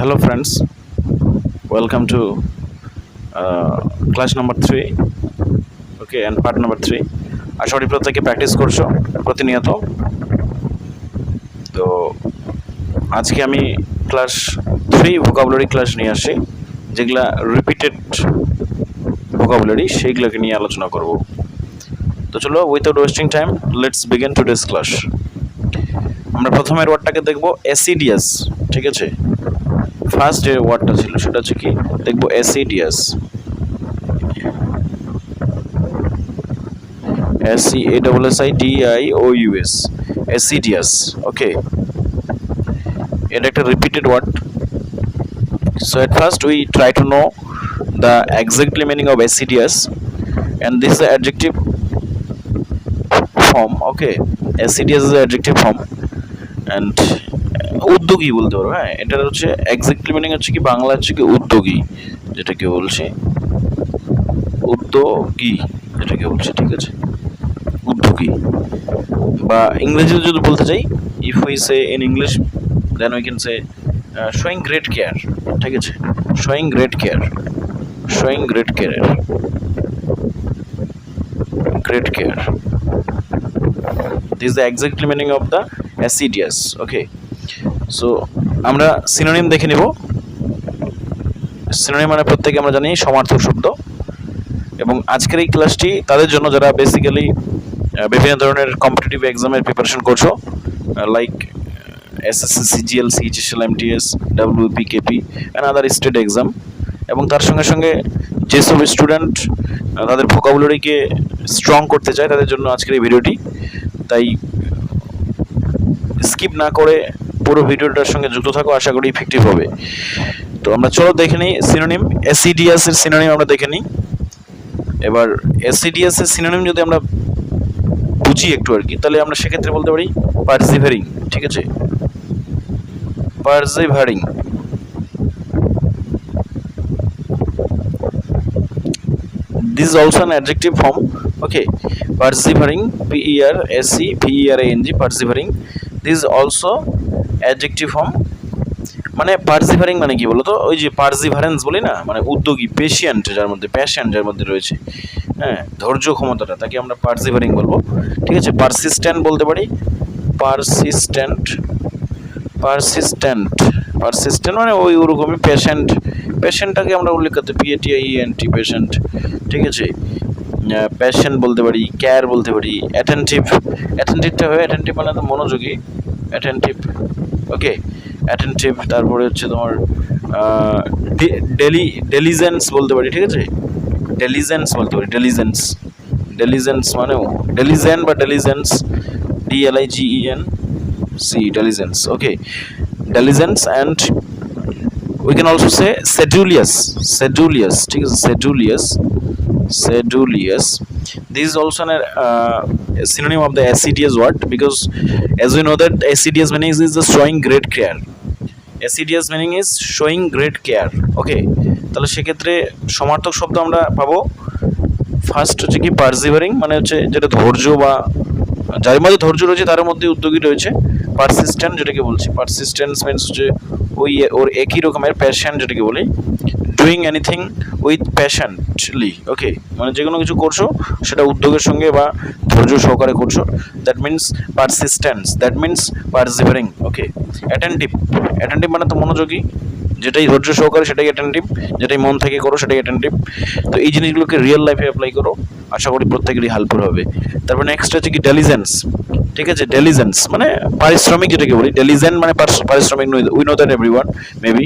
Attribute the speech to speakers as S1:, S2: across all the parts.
S1: Hello friends, welcome to class number 3, okay, and part number 3. আশা করি প্রত্যেকে practice করছো প্রতিনিয়ত। তো আজকে আমি ক্লাস 3 ভোকাবুলারি ক্লাস নিয়ে আসি, যেগুলা রিপিটেড ভোকাবুলারি সেইগুলোকে নিয়ে আলোচনা করব। তো চলো, without wasting time let's begin today's class. আমরা প্রথমের ওয়ার্ডটাকে দেখব অ্যাসিডিয়াস, ঠিক আছে। ফার্স্ট যে ওয়ার্ডটা ছিল সেটা হচ্ছে কি, দেখবো অ্যাসিডিয়াস, SEASSIDIOUS, অ্যাসিডিয়াস, ওকে। এটা একটা repeated word. So at first we try to know the exactly meaning of acidious, and this is the adjective form, okay. Acidious is the adjective form, and উদ্যোগী বলতে পারো, হ্যাঁ। এটার হচ্ছে এক্স্যাক্টলি মিনিং হচ্ছে কি, বাংলা হচ্ছে কি উদ্যোগী, যেটাকে বলছে উদ্যোগী, যেটাকে বলছে, ঠিক আছে, উদ্যোগী। বা ইংরেজিতে যদি বলতে চাই, if we say in English, then we can say showing great care, ঠিক আছে, showing great care, showing great care, great care. This is the exactly meaning of the assiduous, okay. So আমরা সিনোনিম দেখে নিব। Synonym মানে প্রত্যেকে আমরা জানি সমার্থক শব্দ, এবং আজকের এই ক্লাসটি তাদের জন্য যারা বেসিক্যালি বিভিন্ন ধরনের কম্পিটিটিভ এক্সামের প্রিপারেশন করছো, like SSC, CGL, CHSL, MTS, WP, KP and other state exam. এবং তার সঙ্গে সঙ্গে যেসব স্টুডেন্ট তাদের ভোকাবুলারিকে স্ট্রং করতে চায়, তাদের জন্য আজকের এই ভিডিওটি। তাই স্কিপ না করে পুরো ভিডিওটার সঙ্গে যুক্ত থাকো, আশা করি ইফেক্টিভ হবে। তো আমরা চলো দেখে নিই সিনোনিম। অ্যাসিডিয়াস এর সিনোনিম আমরা দেখে নিই। এবার অ্যাসিডিয়াস এর সিনোনিম যদি আমরা বুঝি একটু আর কি, তাহলে আমরা সেক্ষেত্রে বলতে পারি পারসিভারিং, ঠিক আছে, পারসিভারিং। This is also an adjective form, okay. Persevering, PERSEVERANG, persevering. This is also adjective form. মানে পারসিভারিং মানে কি বলতো, ওই যে পারসিভারেন্স বলি না, মানে উদ্যোগী, পেশেন্ট যার মধ্যে, প্যাশন যার মধ্যে রয়েছে, হ্যাঁ, ধৈর্য ক্ষমতাটা, তাকে আমরা পারসিভারিং বলবো, ঠিক আছে। পারসিস্টেন্ট বলতে পারি, পারসিস্টেন্ট, পারসিস্টেন্ট, পারসিস্টেন্ট মানে ওই ওরকমই পেশেন্ট, পেশেন্টটাকে আমরা উল্লেখ করতে PATIENT, পেশেন্ট, ঠিক আছে। প্যাশন বলতে পারি, কেয়ার বলতে পারি, অ্যাটেন্টিভ, অ্যাটেন্টিভটা হয়, অ্যাটেন্টিভ মানে তো মনোযোগী, অ্যাটেন্টিভ, ওকে, অ্যাটেন্টিভ। তারপরে হচ্ছে তোমার ডেলিজেন্স বলতে পারি, ঠিক আছে, ডেলিজেন্স বলতে পারি, ডেলিজেন্স, ডেলিজেন্স মানেও ডেলিজেন্ট বা diligence, DLIGENC, diligence, okay, diligence. And we can also say sedulious, sedulious, ঠিক আছে, sedulious, sedulious. This is also a synonym of the acidious word, because as we know that acidious meaning is the showing great care, acidious meaning is showing great care, okay. তাহলে সেক্ষেত্রে সমার্থক শব্দ আমরা পাবো। First হচ্ছে কি পারসিভারিং, মানে হচ্ছে যেটা ধৈর্য, বা যার মধ্যে ধৈর্য রয়েছে তার মধ্যে উদ্যোগী রয়েছে। পারসিস্টেন্ট যেটাকে বলছি, পারসিস্টেন্স মিনস হচ্ছে ওই ওর একই রকমের। প্যাশন যেটাকে বলি, ডুইং এনিথিং উইথ প্যাশনেটলি, ওকে, মানে যে কোনো কিছু করছো সেটা উদ্যোগের সঙ্গে বা ধৈর্য সহকারে করছো, that means persistence, that means persevering, okay. Attentive, attentive মানে তো মনোযোগী, যেটাই ধৈর্য সহকারে সেটাই অ্যাটেন্টিভ, যেটাই মন থেকে করো সেটাই অ্যাটেন্টিভ। তো এই জিনিসগুলোকে রিয়েল লাইফে অ্যাপ্লাই করো, আশা করি প্রত্যেকেরই হেল্পফুল হবে। তারপর নেক্সট হচ্ছে কি ডেলিজেন্স, ঠিক আছে, ডেলিজেন্স মানে পারিশ্রমিক যেটাকে বলি, ডেলিজেন্ট মানে পারিশ্রমিক, we know that everyone maybe.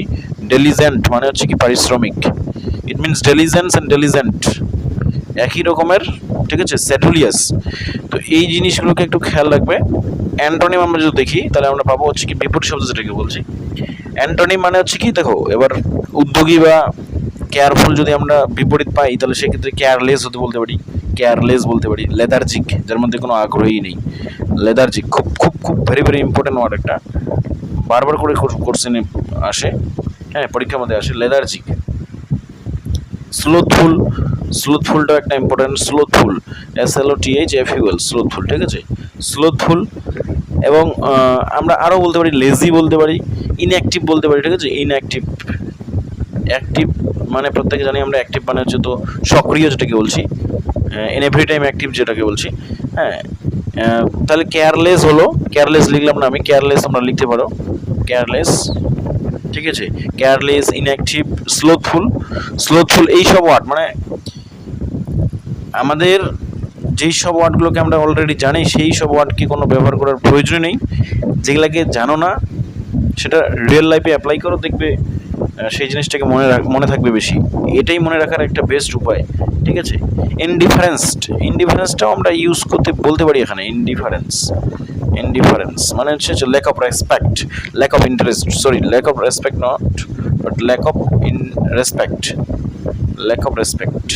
S1: Diligent মানে হচ্ছে কি পারিশ্রমিক, ইট মিনস ডেলিজেন্স অ্যান্ড ডেলিজেন্ট একই রকমের, ঠিক আছে। সেডুলিয়াস, তো এই জিনিসগুলোকে একটু খেয়াল রাখবে। অ্যান্টোনিম আমরা যদি দেখি, তাহলে আমরা পাবো হচ্ছে কি বিপরীত শব্দ যেটাকে বলছি। অ্যান্টোনিম মানে হচ্ছে কি, দেখো এবার উদ্যোগী বা কেয়ারফুল যদি আমরা বিপরীত পাই, তাহলে সেক্ষেত্রে কেয়ারলেস হতে বলতে পারি, কেয়ারলেস বলতে পারি। লেদার্জিক, যার মধ্যে কোনো আগ্রহী নেই, লেদার্জিক, খুব খুব খুব ভেরি ভেরি ইম্পর্টেন্ট ওয়ার্ড একটা, বারবার করে কোশ্চেনে আসে, হ্যাঁ, পরীক্ষার মধ্যে আসে, লেদার্জিক। স্লোথফুল, স্লোথফুলটাও একটা ইম্পর্টেন্ট, স্লোথফুল, SLOTHFUL, স্লোথফুল, ঠিক আছে, স্লোথফুল। এবং আমরা আরও বলতে পারি লেজি বলতে পারি, ইনঅ্যাক্টিভ বলতে পারি, ঠিক আছে। ইনঅ্যাক্টিভ, অ্যাক্টিভ মানে প্রত্যেকে জানি আমরা অ্যাক্টিভ মানে হচ্ছে তো সক্রিয় যেটাকে বলছি, ইন এভরি টাইম অ্যাক্টিভ যেটাকে বলছি, হ্যাঁ। তাহলে কেয়ারলেস হলো, কেয়ারলেস লিখলাম না আমি, কেয়ারলেস আমরা লিখতে পারো, কেয়ারলেস, ঠিক আছে। কেয়ারলেস, ইনঅ্যাক্টিভ, স্লোথফুল, স্লোথফুল এইসব ওয়ার্ড মানে আমাদের যেই সব ওয়ার্ডগুলোকে আমরা অলরেডি জানি সেই সব ওয়ার্ডকে কোনো ব্যবহার করার প্রয়োজন নেই। যেগুলাকে জানো না সেটা রিয়েল লাইফে অ্যাপ্লাই করো, দেখবে সেই জিনিসটাকে মনে থাকবে বেশি। এটাই মনে রাখার একটা বেস্ট উপায়, ঠিক আছে। ইনডিফারেন্সড, ইনডিফারেন্সটাও আমরা ইউজ করতে বলতে পারি এখানে। ইনডিফারেন্স, ইনডিফারেন্স মানে হচ্ছে lack of respect, lack of interest, sorry lack of respect not, but lack of in respect, lack of respect,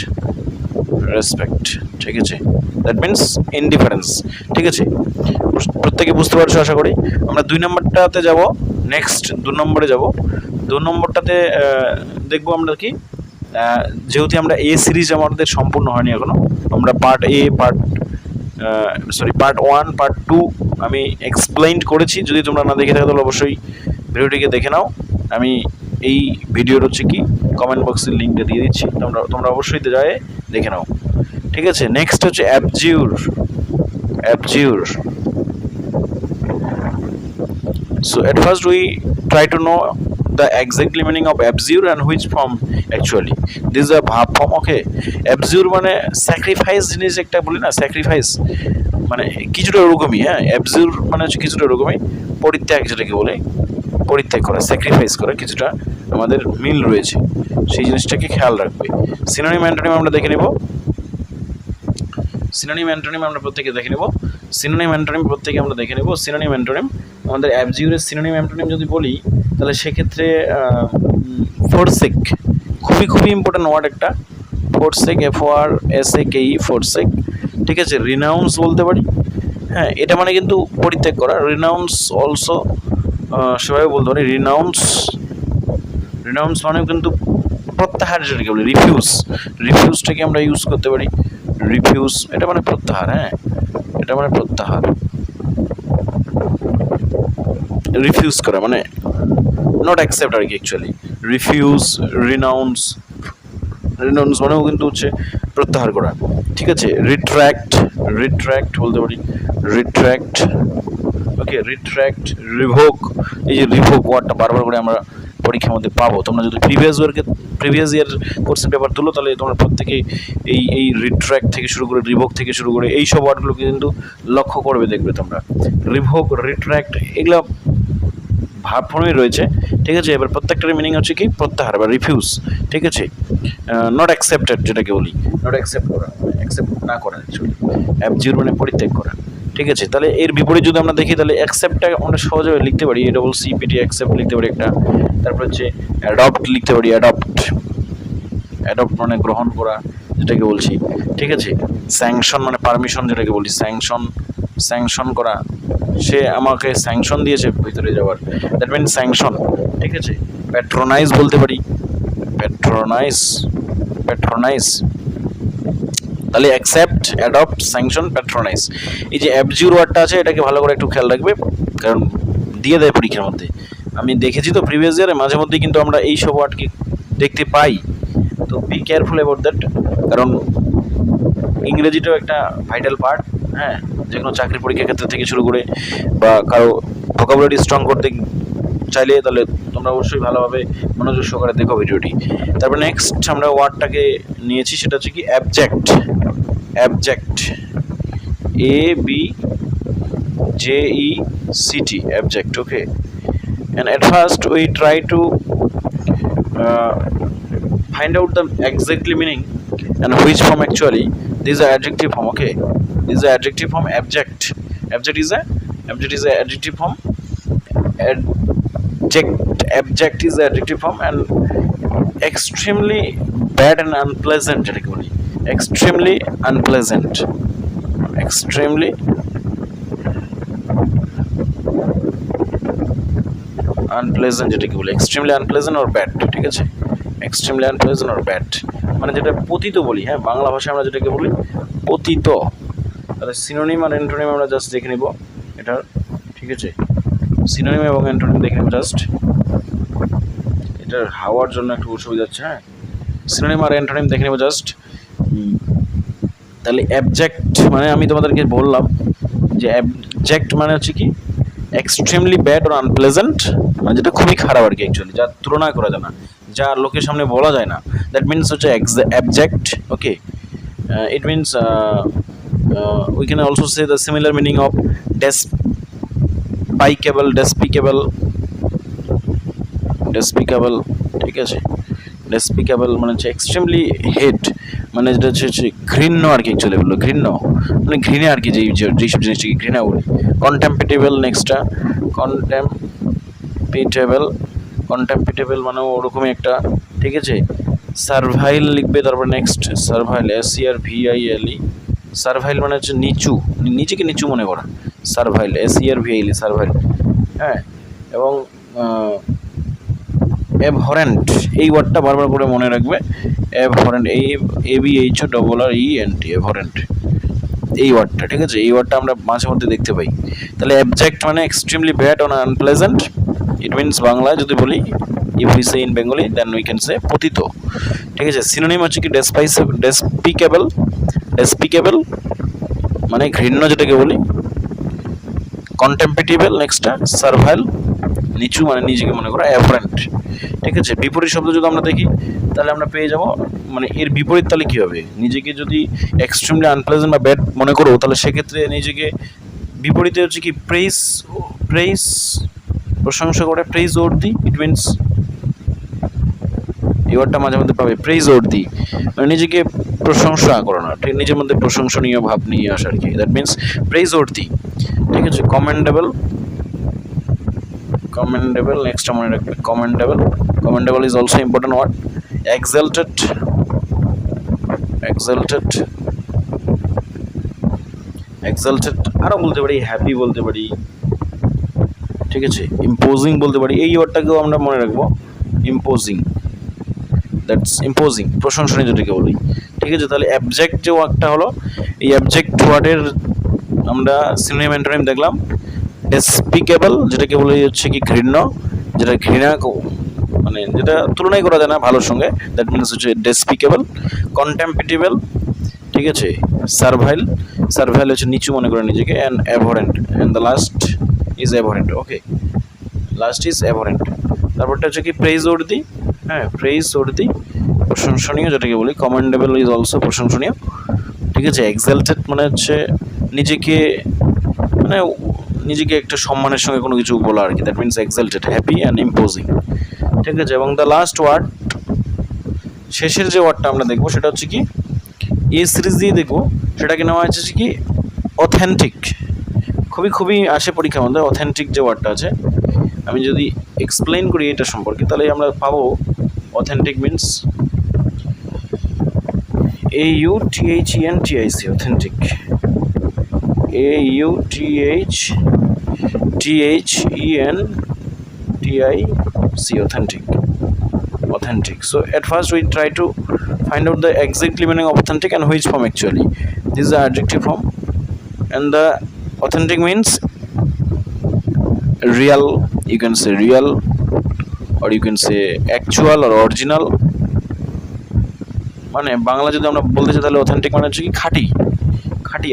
S1: respect, ঠিক আছে। দ্যাট মিনস ইনডিফারেন্স, ঠিক আছে। প্রত্যেকে বুঝতে পারছো আশা করি। আমরা 2 নম্বরটাতে যাব, নেক্সট 2 নম্বরে যাব। 2 নম্বরটাতে দেখবো আমরা কি, যেহেতু আমরা এ সিরিজ আমাদের সম্পূর্ণ হয়নি এখনো, আমরা পার্ট 1 পার্ট 2 আমি এক্সপ্লেইন করেছি। যদি তোমরা না দেখে থাকো তাহলে অবশ্যই ভিডিওটিকে দেখে নাও। আমি এই ভিডিওর হচ্ছে কি কমেন্ট বক্সের লিঙ্কটা দিয়ে দিচ্ছি, তোমরা অবশ্যই যায় দেখে নাও, ঠিক আছে। নেক্সট হচ্ছে abjure, abjure. So at first we try to know the exactly meaning of abjure and which form actually. This is a verb form, okay. Abjure মানে স্যাক্রিফাইস জিনিস একটা বলি না, স্যাক্রিফাইস মানে কিছুটা এরকমই, হ্যাঁ। abjure মানে হচ্ছে কিছুটা এরকমই, পরিত্যাগ যেটাকে বলে, পরিত্যাগ করা, স্যাক্রিফাইস করা, কিছুটা আমাদের মিল রয়েছে, সেই জিনিসটাকে খেয়াল রাখবে। সিনোনিম অ্যান্টোনিম আমরা দেখে নেব। সিনোনিম অ্যান্টোনিম আমরা প্রত্যেকে দেখে নেব। সিনোনিম অ্যান্টোনিম প্রত্যেকে আমরা দেখে নেব। সিনোনিম অ্যান্টোনিম আমাদের অ্যাবজিউরের সিনোনিম অ্যান্টোনিম যদি বলি তাহলে সেক্ষেত্রে ফোরসেক, খুবই ইম্পর্টেন্ট ওয়ার্ড একটা, ফোরসেক, FORSAKE, ফোরসেক, ঠিক আছে। রিনাউন্স বলতে পারি, হ্যাঁ, এটা মানে কিন্তু পরিত্যাগ করা। রিনাউন্স অলসো সেভাবে বলতে পারি, রিনাউন্স, রিনাউন্স মানেও কিন্তু প্রত্যাহার যেটাকে বলি, রিফিউজ, রিফিউজটাকে আমরা ইউজ করতে পারি, রিফিউজ, এটা মানে প্রত্যাহার, হ্যাঁ, এটা মানে প্রত্যাহার। রিফিউজ করা মানে নট অ্যাকসেপ্ট আর কি অ্যাকচুয়ালি। রিফিউজ, রিনাউন্স, রিনাউন্স মানেও কিন্তু হচ্ছে প্রত্যাহার করা, ঠিক আছে। রিট্র্যাক্ট, রিট্র্যাক্ট বলতে পারি, রিট্র্যাক্ট, ওকে। রিট্র্যাক্ট, রিভোক, এই যে রিভোক ওয়ার্ডটা বারবার করে আমরা পরীক্ষার মধ্যে পাবো। তোমরা যদি প্রিভিয়াস ইয়ার কোশ্চেন পেপার তুলো তাহলে তোমরা প্রত্যেকেই এই রিট্র্যাক্ট থেকে শুরু করে, রিভোক থেকে শুরু করে এই সব ওয়ার্ডগুলোকে কিন্তু লক্ষ্য করবে, দেখবে তোমরা। রিভোক, রিট্র্যাক্ট এগুলো ভার্ব ফর্মে রয়েছে, ঠিক আছে। এবার প্রত্যেকটার মিনিং হচ্ছে কি প্রত্যাহার বা রিফিউজ, ঠিক আছে। নট অ্যাকসেপ্টেড যেটাকে বলি, নট অ্যাকসেপ্ট করা, অ্যাকসেপ্ট না করা, অ্যাকচুয়ালি অ্যাবজিউর মানে পরিত্যাগ করা, ঠিক আছে। তাহলে এর বিপরীত যদি আমরা দেখি তাহলে অ্যাকসেপ্টটা আমরা সহজে লিখতে পারি, ACCPT অ্যাকসেপ্ট লিখতে পারি একটা। তারপর হচ্ছে অ্যাডপ্ট লিখতে পারি, অ্যাডপ্ট, অ্যাডপ্ট মানে গ্রহণ করা যেটাকে বলছি, ঠিক আছে। স্যাংশন মানে পারমিশন যেটাকে বলি, স্যাংশন, স্যাংশন করা, সে আমাকে স্যাংশন দিয়েছে ভিতরে যাওয়ার, দ্যাট মিন স্যাংশন, ঠিক আছে। প্যাট্রোনাইজ বলতে পারি, প্যাট্রোনাইজ, প্যাট্রোনাইজ। তাহলে অ্যাকসেপ্ট, অ্যাডপ্ট, স্যাংশন, প্যাট্রোনাইজ। এই যে অ্যাবজিউর ওয়ার্ডটা আছে এটাকে ভালো করে একটু খেয়াল রাখবে, কারণ দিয়ে দেয় পরীক্ষার মধ্যে। আমি দেখেছি তো প্রিভিয়াস ইয়ারে মাঝে মধ্যে কিন্তু আমরা এই সব ওয়ার্ডকে দেখতে পাই, তো বি কেয়ারফুল অ্যাবাউট দ্যাট, কারণ ইংরেজিটাও একটা ভাইটাল পার্ট, হ্যাঁ। যে কোনো চাকরির পরীক্ষার ক্ষেত্রে থেকে শুরু করে বা কারো ভোকাবুলারি স্ট্রং করতে চাইলে তাহলে তোমরা অবশ্যই ভালোভাবে মনোযোগ সহকারে দেখো ভিডিওটি। তারপর নেক্সট আমরা ওয়ার্ডটাকে নিয়েছি, সেটা হচ্ছে কি object, object, ABJECT, object, okay. And at first we try to find out the exactly meaning and which form actually. This is an adjective form, okay. This is an adjective form, abject. Abject is a adjective form. Abject is the adjective form, and extremely bad and unpleasant যেটাকে বলি, extremely unpleasant, extremely unpleasant যেটাকে বলি, extremely unpleasant or bad, ঠিক আছে। Extremely unpleasant or bad মানে যেটা পতিত বলি, হ্যাঁ, বাংলা ভাষায় আমরা যেটাকে বলি পতিত। তাহলে সিনোনিম আর অ্যান্টোনিম আমরা জাস্ট দেখে নিব এটা, ঠিক আছে, সিনোনিম এবং অ্যান্টোনিম দেখে নেব জাস্ট। এটার হাওয়ার জন্য একটু অসুবিধা হচ্ছে, হ্যাঁ। সিনোনিম আর অ্যান্টোনিম দেখে নেব জাস্ট। তাহলে অ্যাবজেক্ট মানে আমি তোমাদেরকে বললাম যে অ্যাবজেক্ট মানে হচ্ছে কি এক্সট্রিমলি ব্যাড অর আনপ্লেজেন্ট, মানে যেটা খুবই খারাপ আর কি, অ্যাকচুয়ালি যার তুলনা করা যায় না, যা লোকের সামনে বলা যায় না, দ্যাট মিনস হচ্ছে object. Okay, it means we can also say the similar meaning of despicable, ঠিক আছে। ডেসপিকেবল মানে হচ্ছে এক্সট্রিমলি হেট, মানে যেটা হচ্ছে ঘৃণ্য আর কি, অ্যাকচুয়ালি বললো ঘৃণ্য মানে ঘৃণে আর কি, যেসব জিনিসটাকে ঘৃণা বলি। কন্টেম্পিটেবল নেক্সটটা, কন্টেম্পিটেবল মানে ওরকমই একটা, ঠিক আছে। সার্ভাইল লিখবে, তারপর নেক্সট সার্ভাইল, SERVILE, সার্ভাইল মানে হচ্ছে নিচু, নিজেকে নিচু মনে করা, সার্ভাইল, SERVILE, সার্ভাইল, হ্যাঁ। এবং অ্যাবহরেন্ট, এই ওয়ার্ডটা বারবার করে মনে রাখবে, অ্যাবহরেন্ট, ABHORRENT, অ্যাবহরেন্ট এই ওয়ার্ডটা, ঠিক আছে। এই ওয়ার্ডটা আমরা মাঝে মধ্যে দেখতে পাই। তাহলে অ্যাবজেক্ট মানে extremely bad or unpleasant, it means বাংলায় যদি বলি, if we say in Bengali then we can say পতিত, ঠিক আছে। সিনোনিম হচ্ছে কি ডেসপিকেবল মানে ঘৃণ্য যেটাকে বলি, কন্টেম্পিটেবল নেক্সটটা, সার্ভাইল নিচু মানে নিজেকে মনে করা, অ্যাবহরেন্ট, ঠিক আছে। বিপরীত শব্দ যদি আমরা দেখি তাহলে আমরা পেয়ে যাব, মানে এর বিপরীত তাহলে কী হবে, নিজেকে যদি এক্সট্রিমলি আনপ্লেজেন্ট বা ব্যাড মনে করো তাহলে সেক্ষেত্রে নিজেকে বিপরীতে হচ্ছে কি প্রেইস, প্রশংসা করে, প্রেইজ ওয়ার্দি, ইট মিনস এই ওয়ার্ডটা মাঝে মধ্যে পাবে, প্রেইজ ওয়ার্দি মানে নিজেকে প্রশংসা করো না, ঠিক, নিজের মধ্যে প্রশংসনীয় ভাব নিয়ে আসা আর কি, দ্যাট মিনস প্রেইজ ওয়ার্দি, ঠিক আছে। কমেন্ডেবল নেক্সটটা মনে রাখবে, commendable is also important word. Exalted আরও বলতে পারি, হ্যাপি বলতে পারি, ঠিক আছে। ইম্পোজিং বলতে পারি, এই ওয়ার্ডটাকেও আমরা মনে রাখবো, ইম্পোজিং, দ্যাটস ইম্পোজিং, প্রশংসনীয় যেটাকে বলি, ঠিক আছে। তাহলে অ্যাবজেক্ট যে ওয়ার্ডটা হলো, এই অ্যাবজেক্ট ওয়ার্ডের আমরা সিনোনিম অ্যান্টোনিম দেখলাম। ডেসপিকেবল যেটাকে বলে হচ্ছে কি ঘৃণ্য, যেটা ঘৃণা মানে যেটা তুলনাই করা যায় না ভালোর সঙ্গে, দ্যাট মিনস হচ্ছে ডেসপিকেবল। কন্টেম্পিটেবল, ঠিক আছে। সার্ভাইল হচ্ছে নিচু মনে করে নিজেকে, and abhorrent, and the last is abhorrent. Okay, last is abhorrent. তারপরটা হচ্ছে কি প্রেইজ ওয়ার্দি, হ্যাঁ, প্রেইজ ওয়ার্দি প্রশংসনীয় যেটাকে বলি। কমেন্ডেবল ইজ অলসো প্রশংসনীয়, ঠিক আছে। এক্সাল্টেড মানে হচ্ছে নিজেকে একটা সম্মানের সঙ্গে কোনো কিছু বলা আর কি, that means exalted, happy and imposing, ঠিক আছে। এবং দ্য লাস্ট ওয়ার্ড, শেষের যে ওয়ার্ডটা আমরা দেখবো সেটা হচ্ছে কি, এই সিরিজ দিয়ে দেখবো, সেটাকে নেওয়া হচ্ছে কি অথেন্টিক, খুবই আসে পরীক্ষার মধ্যে। অথেন্টিক যে ওয়ার্ডটা আছে, আমি যদি এক্সপ্লেইন করি এটা সম্পর্কে তাহলে আমরা পাবো authentic means AUTHENTIC, authentic, AUTHENTIC, authentic. So at first we try to find out the exactly meaning of authentic and which form actually. This is the adjective form, and the authentic means real, you can say real, or you can say actual or original, মানে বাংলা যদি আমরা বলতে চাই তাহলে authentic মানে হচ্ছে কি খাঁটি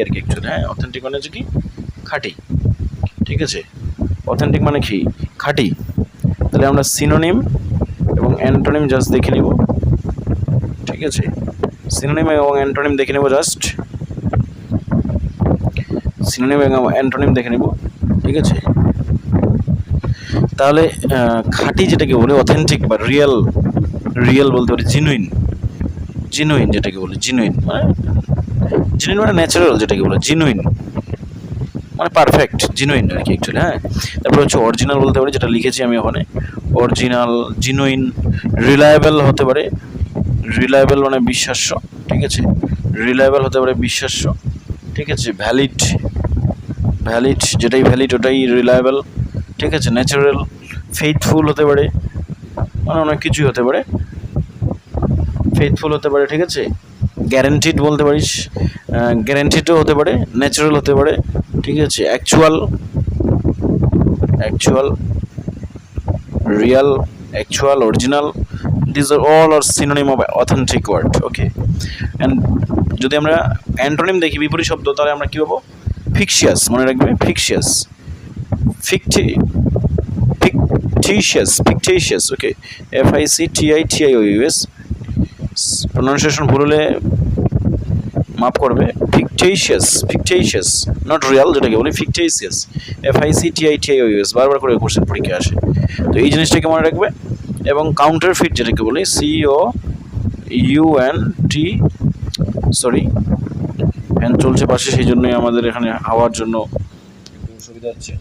S1: আর কি, অ্যাকচুয়ালি, হ্যাঁ। অথেন্টিক মানে হচ্ছে কি খাঁটি, ঠিক আছে। অথেন্টিক মানে কি খাঁটি। তাহলে আমরা সিনোনিম এবং অ্যান্টোনিম জাস্ট দেখে নিব, ঠিক আছে। সিনোনিম এবং অ্যান্টোনিম দেখে নেব জাস্ট, সিনোনিম এবং অ্যান্টোনিম দেখে নেব, ঠিক আছে। তাহলে খাঁটি যেটাকে বলে অথেন্টিক বা রিয়েল বলতে পারি, জিনুইন যেটাকে বলে, জিনুইন মানে ন্যাচারাল যেটাকে বলে, জিনুইন মানে পারফেক্ট, জিনুইন আর কি, অ্যাকচুয়ালি, হ্যাঁ। তারপর হচ্ছে অরিজিনাল বলতে পারি, যেটা লিখেছি আমি ওখানে, অরিজিনাল, জিনুইন। রিলায়েবল হতে পারে, রিলায়েবল মানে বিশ্বাস্য, ঠিক আছে। রিলায়েবল হতে পারে বিশ্বাস্য, ঠিক আছে। ভ্যালিড যেটাই ভ্যালিড ওটাই রিলায়েবল, ঠিক আছে। ন্যাচারাল, ফেইথফুল হতে পারে, মানে অনেক কিছুই হতে পারে, ফেইথফুল হতে পারে, ঠিক আছে। গ্যারেন্টিড বলতে পারিস, গ্যারেন্টিডও হতে পারে, ন্যাচারাল হতে পারে, ঠিক আছে। Actual actual, real, actual, original. These are all are synonym of authentic word. Okay, and যদি আমরা অ্যান্টোনিম দেখি বিপরীত শব্দ, তাহলে আমরা কি পাবো? ফিকশিয়াস, মনে রাখবে, ফিকশিয়াস, fictitious. Okay, FICTITIOUS, প্রোনাউন্সিয়েশন ভুল হলে মাফ করবে। ফিকটিশিয়াস, নট রিয়াল, যেটাকে বলি ফিকটিশিয়াস, FICTITIOUS, বারবার করে কোশ্চেন পরীক্ষায় আসে, তো এই জিনিসটাকে মনে রাখবে। এবং কাউন্টারফিট, যেটাকে বলি COUNT, সরি ফ্যান চলছে পাশে, সেই জন্যই আমাদের এখানে হাওয়ার জন্য সুবিধা হচ্ছে।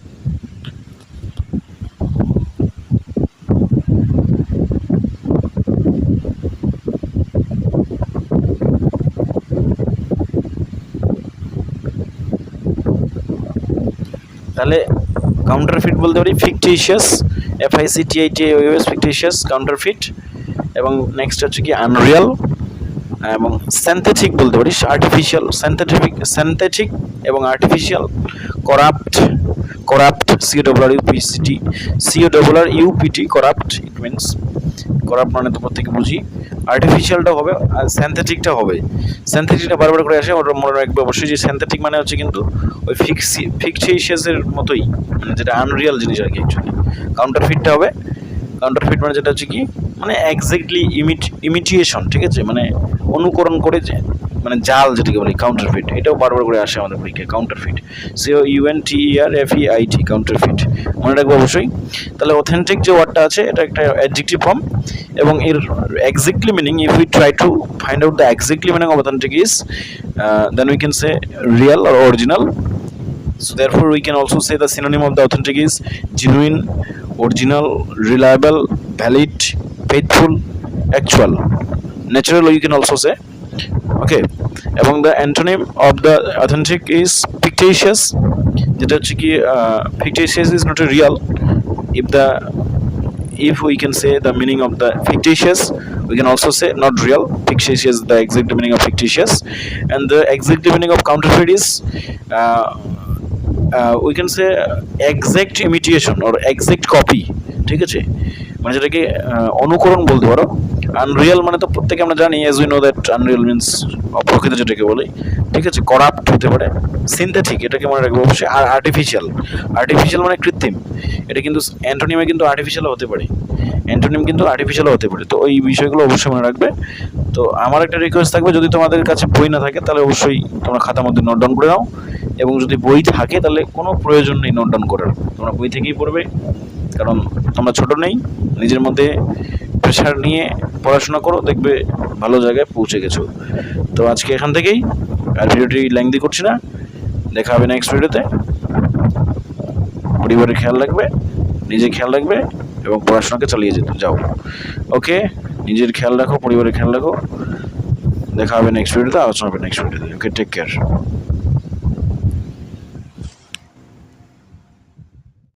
S1: তাহলে কাউন্টারফিট বলতে পারি ফিকটিশিয়াস, FICTITIOUS, ফিকটিশিয়াস, কাউন্টারফিট। এবং নেক্সট হচ্ছে কি আনরিয়াল, এবং সিনথেটিক বলতে পারি, আর্টিফিশিয়াল, সিনথেটিক এবং artificial. Corrupt, CORRUPT, corrupt, it means corrupt মানে তো প্রত্যেকে বুঝি। আর্টিফিশিয়ালটা হবে আর সিনথেটিকটা হবে। সিনথেটিকটা বারবার করে আসে, ওটা মনে রাখবে অবশ্যই যে সিনথেটিক মানে হচ্ছে কিন্তু ওই ফিকটিশিয়াসের মতোই, মানে যেটা আনরিয়াল জিনিস আর কি অ্যাকচুয়ালি। কাউন্টারফিটটা হবে, কাউন্টারফিট মানে যেটা হচ্ছে কি, মানে এক্স্যাক্টলি ইমিটিয়েশন, ঠিক আছে, মানে অনুকরণ করে, যে মানে জাল, যেটাকে বলি কাউন্টারফিট। এটাও বারবার করে আসে আমাদের পরীক্ষায়, কাউন্টারফিট, COUNTERFEIT, কাউন্টারফিট, মনে রাখবো অবশ্যই। তাহলে অথেন্টিক যে ওয়ার্ডটা আছে, এটা একটা অ্যাডজেক্টিভ ফর্ম, এবং এর exactly meaning, if we try to find out the exactly meaning of authentic is, then we can say real or original. So therefore we can also say the synonym of the authentic is genuine, original, reliable, valid, faithful, actual, natural, you can also say. Okay, এবং the antonym of the authentic is fictitious, যেটা হচ্ছে কি fictitious is not a real. If we can say the meaning of the fictitious, we can also say not real. Fictitious, the exact meaning of fictitious. And the exact meaning of counterfeit is we can say exact imitation or exact copy, ঠিক আছে, মানে যেটাকে অনুকরণ বলতে পারো। Unreal মানে তো প্রত্যেকে আমরা জানি, as we know that unreal means অপ্রকৃত, যেটাকে বলি, ঠিক আছে। করাপ্ট হতে পারে, সিনথেটিক, এটাকে মনে রাখবো অবশ্যই। আর আর্টিফিশিয়াল মানে কৃত্রিম, এটা কিন্তু অ্যান্টোনিমে কিন্তু আর্টিফিশিয়ালও হতে পারে, তো ওই বিষয়গুলো অবশ্যই মনে রাখবে। তো আমার একটা রিকোয়েস্ট থাকবে, যদি তোমাদের কাছে বই না থাকে তাহলে অবশ্যই তোমরা খাতার মধ্যে নোট ডাউন করে নাও, এবং যদি বই থাকে তাহলে কোনো প্রয়োজন নেই নোট ডাউন করার, তোমরা বই থেকেই পড়বে, কারণ তোমরা ছোট নেই, নিজের মধ্যে প্রেশার নিয়ে পড়াশোনা করো, দেখবে ভালো জায়গায় পৌঁছে গেছো। তো আজকে এখান থেকেই, আর ভিডিওটি লেংদি করছি না, দেখা হবে নেক্সট ভিডিওতে। পরিবারের খেয়াল রাখবে, নিজের খেয়াল রাখবে, এবং পড়াশোনাকে চালিয়ে যাও। ওকে, নিজের খেয়াল রাখো, পরিবারের খেয়াল রাখো, দেখা হবে নেক্সট ভিডিওতে, আলোচনা হবে নেক্সট ভিডিওতে। ওকে, টেক কেয়ার।